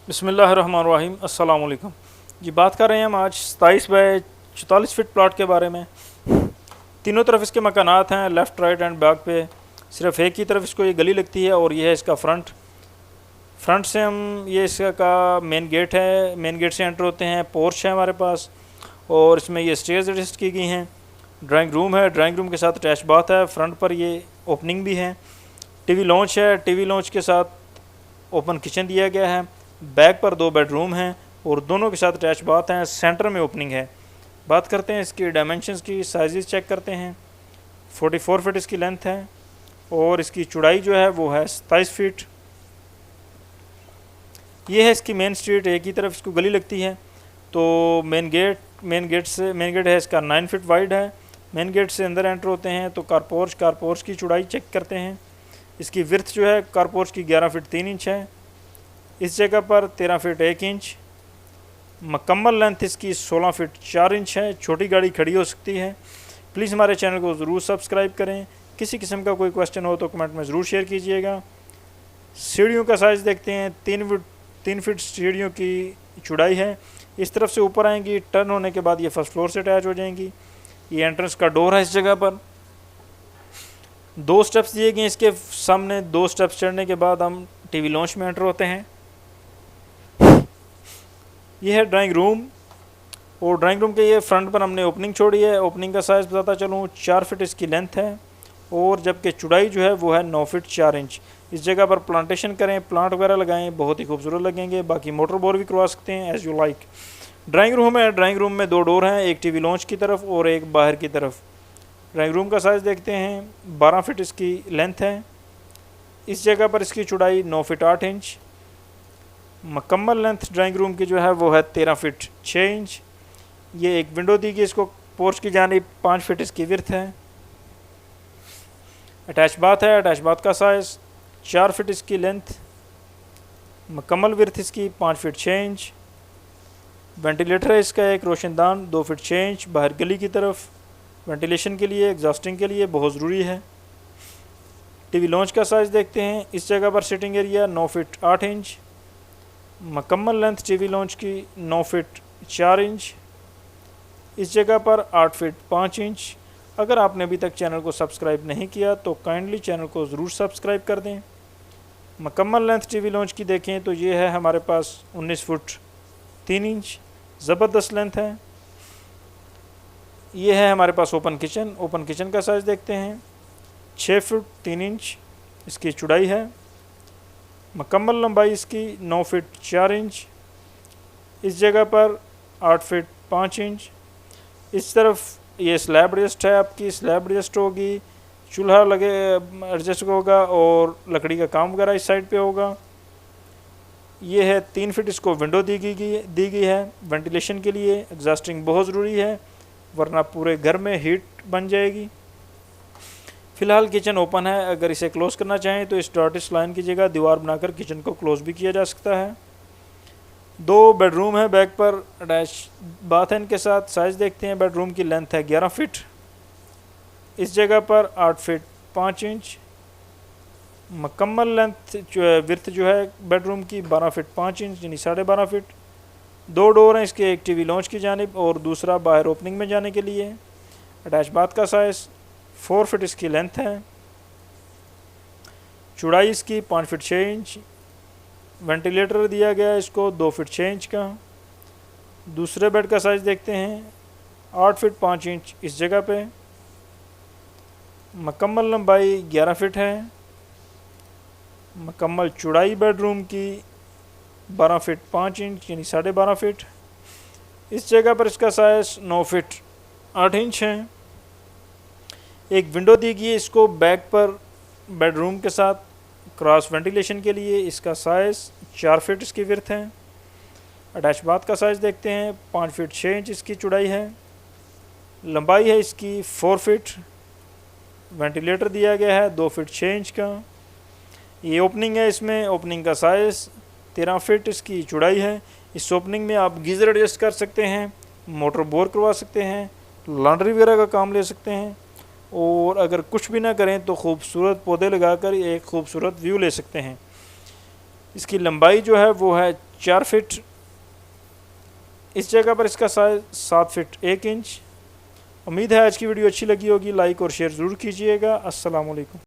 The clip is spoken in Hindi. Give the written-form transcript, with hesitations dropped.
बिस्मिल्लाहिर्रहमानिर्रहीम। अस्सलाम वालेकुम जी। बात कर रहे हैं हम आज 27 बाय 44 फीट प्लॉट के बारे में। तीनों तरफ इसके मकानात हैं, लेफ़्ट राइट एंड बैक पे। सिर्फ एक ही तरफ इसको ये गली लगती है और ये है इसका फ्रंट। फ्रंट से हम ये इसका मेन गेट है, मेन गेट से एंटर होते हैं। पोर्च है हमारे पास और इसमें ये स्टेयर्स एडजस्ट की गई हैं। ड्राइंग रूम है, ड्राइंग रूम के साथ अटैच बाथ है। फ्रंट पर ये ओपनिंग भी है। टीवी लॉन्च है, टीवी लॉन्च के साथ ओपन किचन दिया गया है। बैक पर 2 बेडरूम हैं और दोनों के साथ अटैच बाथ हैं। सेंटर में ओपनिंग है। बात करते हैं इसकी डायमेंशंस की, साइजेस चेक करते हैं। 44 फीट इसकी लेंथ है और इसकी चौड़ाई जो है वो है 27 फीट। ये है इसकी मेन स्ट्रीट, एक ही तरफ इसको गली लगती है। तो मेन गेट है इसका 9 फीट वाइड है। मेन गेट से अंदर एंटर होते हैं तो कारपोर्च की चौड़ाई चेक करते हैं। इसकी विर्थ जो है कारपोर्च की 11 फीट 3 इंच है। इस जगह पर 13 फीट 1 इंच। मुकम्मल लेंथ इसकी 16 फीट 4 इंच है। छोटी गाड़ी खड़ी हो सकती है। प्लीज़ हमारे चैनल को ज़रूर सब्सक्राइब करें। किसी किस्म का कोई क्वेश्चन हो तो कमेंट में ज़रूर शेयर कीजिएगा। सीढ़ियों का साइज़ देखते हैं। 3 फीट सीढ़ियों की चौड़ाई है। इस तरफ से ऊपर आएंगी, टर्न होने के बाद ये फर्स्ट फ्लोर से अटैच हो जाएंगी। ये एंट्रेंस का डोर है। इस जगह पर 2 स्टेप्स दिए गए इसके सामने। 2 स्टेप्स चढ़ने के बाद हम टीवी लॉन्च में एंटर होते हैं। ये है ड्राइंग रूम और ड्राइंग रूम के ये फ्रंट पर हमने ओपनिंग छोड़ी है। ओपनिंग का साइज़ बताता चलूँ, 4 फीट इसकी लेंथ है और जबकि चौड़ाई जो है वो है 9 फीट 4 इंच। इस जगह पर प्लांटेशन करें, प्लांट वगैरह लगाएं, बहुत ही खूबसूरत लगेंगे। बाकी मोटर बोर भी करवा सकते हैं as you like. Drawing room है, ड्राइंग रूम में 2 डोर हैं, एक टीवी लॉन्च की तरफ और एक बाहर की तरफ। ड्राइंग रूम का साइज़ देखते हैं, 12 फीट इसकी लेंथ है। इस जगह पर इसकी चौड़ाई 9 फीट 8 इंच। मुकम्मल लेंथ ड्राइंग रूम की जो है वो है 13 फीट 6 इंच। ये एक विंडो दी गई इसको पोर्च की जानिब, 5 फीट इसकी विर्थ है। अटैच बाथ है, अटैच बाथ का साइज़ 4 फीट इसकी लेंथ। मुकम्मल विर्थ इसकी 5 फीट 6 इंच। वेंटिलेटर है इसका एक रोशनदान 2 फीट 6 इंच बाहर गली की तरफ। वेंटिलेशन के लिए, एग्जॉस्टिंग के लिए बहुत ज़रूरी है। टीवी लॉन्च का साइज़ देखते हैं। इस जगह पर सिटिंग एरिया 9 फीट 8 इंच। मुकम्मल लेंथ टीवी लॉन्च की 9 फीट 4 इंच। इस जगह पर 8 फीट 5 इंच। अगर आपने अभी तक चैनल को सब्सक्राइब नहीं किया तो काइंडली चैनल को ज़रूर सब्सक्राइब कर दें। मुकम्मल लेंथ टीवी लॉन्च की देखें तो ये है हमारे पास 19 फुट 3 इंच। ज़बरदस्त लेंथ है। ये है हमारे पास ओपन किचन। ओपन किचन का साइज़ देखते हैं, 6 फुट 3 इंच इसकी चौड़ाई है। मुकम्मल लंबाई इसकी 9 फीट 4 इंच। इस जगह पर 8 फीट 5 इंच। इस तरफ ये स्लैब एडजस्ट है, आपकी स्लैब एडजस्ट होगी, चूल्हा लगे एडजस्ट होगा और लकड़ी का काम वगैरह इस साइड पे होगा। ये है 3 फीट इसको विंडो दी गई है वेंटिलेशन के लिए। एग्जॉस्टिंग बहुत ज़रूरी है वरना पूरे घर में हीट बन जाएगी। फ़िलहाल किचन ओपन है। अगर इसे क्लोज़ करना चाहें तो इस डॉटेड लाइन की जगह दीवार बनाकर किचन को क्लोज़ भी किया जा सकता है। 2 बेडरूम है, बैक पर अटैच बाथ है इनके साथ। साइज़ देखते हैं। बेडरूम की लेंथ है 11 फीट। इस जगह पर 8 फीट 5 इंच। मुकम्मल लेंथ विर्थ जो है बेडरूम की 12 फीट 5 इंच यानी 12.5 फीट। 2 डोर हैं इसके, एक टीवी लॉन्च की जानिब और दूसरा बाहर ओपनिंग में जाने के लिए। अटैच बाथ का साइज़ 4 फीट इसकी लेंथ है। चौड़ाई इसकी 5 फीट 6 इंच। वेंटिलेटर दिया गया है इसको 2 फीट 6 इंच का। दूसरे बेड का साइज़ देखते हैं, 8 फीट 5 इंच इस जगह पे। मुकम्मल लंबाई 11 फीट है। मुकम्मल चौड़ाई बेडरूम की 12 फीट 5 इंच यानी 12.5 फीट। इस जगह पर इसका साइज़ 9 फीट 8 इंच है। एक विंडो दी गई है इसको बैक पर बेडरूम के साथ क्रॉस वेंटिलेशन के लिए। इसका साइज़ 4 फीट इसकी विर्थ है। अटैच बाथ का साइज़ देखते हैं, 5 फीट 6 इंच इसकी चौड़ाई है। लंबाई है इसकी 4 फीट। वेंटिलेटर दिया गया है 2 फीट 6 इंच का। ये ओपनिंग है, इसमें ओपनिंग का साइज़ 13 फीट इसकी चौड़ाई है। इस ओपनिंग में आप गीज़र एडजस्ट कर सकते हैं, मोटर बोर करवा सकते हैं, लॉन्ड्री वगैरह का काम ले सकते हैं और अगर कुछ भी ना करें तो खूबसूरत पौधे लगाकर एक खूबसूरत व्यू ले सकते हैं। इसकी लंबाई जो है वो है 4 फीट। इस जगह पर इसका साइज 7 फीट 1 इंच। उम्मीद है आज की वीडियो अच्छी लगी होगी। लाइक और शेयर ज़रूर कीजिएगा। अस्सलाम वालेकुम।